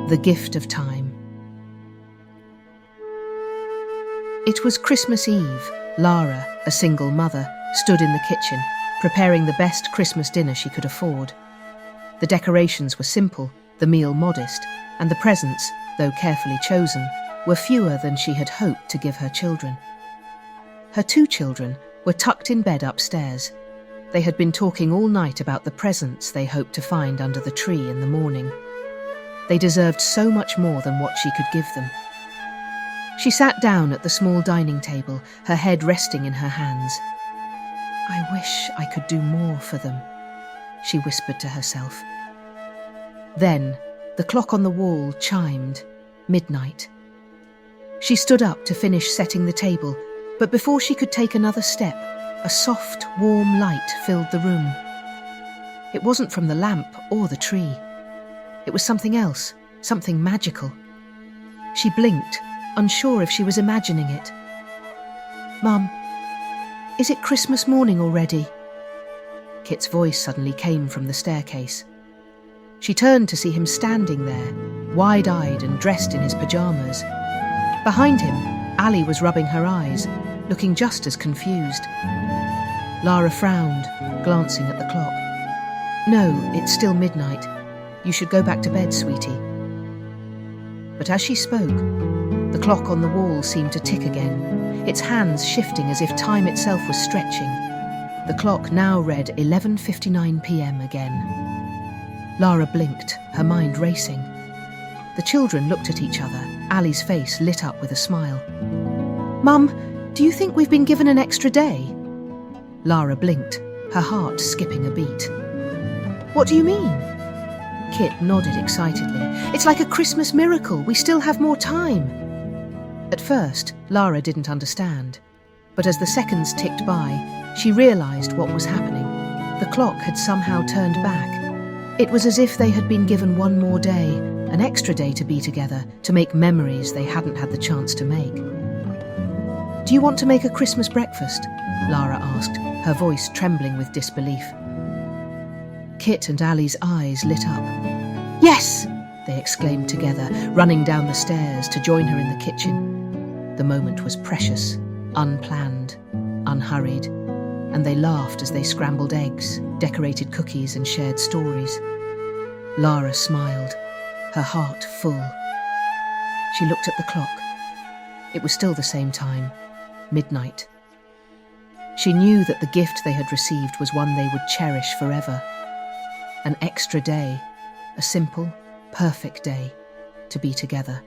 The gift of time. It was Christmas Eve. Lara, a single mother, stood in the kitchen, preparing the best Christmas dinner she could afford. The decorations were simple, the meal modest, and the presents, though carefully chosen, were fewer than she had hoped to give her children. Her 2 children were tucked in bed upstairs. They had been talking all night about the presents they hoped to find under the tree in the morning. They deserved so much more than what she could give them. She sat down at the small dining table, her head resting in her hands. "I wish I could do more for them," she whispered to herself. Then, the clock on the wall chimed, midnight. She stood up to finish setting the table, but before she could take another step, a soft, warm light filled the room. It wasn't from the lamp or the tree. It was something else, something magical. She blinked, unsure if she was imagining it. "Mum, is it Christmas morning already?" Kit's voice suddenly came from the staircase. She turned to see him standing there, wide-eyed and dressed in his pyjamas. Behind him, Ali was rubbing her eyes, looking just as confused. Lara frowned, glancing at the clock. "No, it's still midnight. You should go back to bed, sweetie." But as she spoke, the clock on the wall seemed to tick again, its hands shifting as if time itself was stretching. The clock now read 11:59 p.m. again. Lara blinked, her mind racing. The children looked at each other, Ali's face lit up with a smile. "Mum, do you think we've been given an extra day?" Lara blinked, her heart skipping a beat. "What do you mean?" Kit nodded excitedly. "It's like a Christmas miracle. We still have more time." At first, Lara didn't understand. But as the seconds ticked by, she realised what was happening. The clock had somehow turned back. It was as if they had been given one more day, an extra day to be together, to make memories they hadn't had the chance to make. "Do you want to make a Christmas breakfast?" Lara asked, her voice trembling with disbelief. Kit and Ali's eyes lit up. "Yes!" they exclaimed together, running down the stairs to join her in the kitchen. The moment was precious, unplanned, unhurried, and they laughed as they scrambled eggs, decorated cookies and shared stories. Lara smiled, her heart full. She looked at the clock. It was still the same time, midnight. She knew that the gift they had received was one they would cherish forever. An extra day, a simple, perfect day to be together.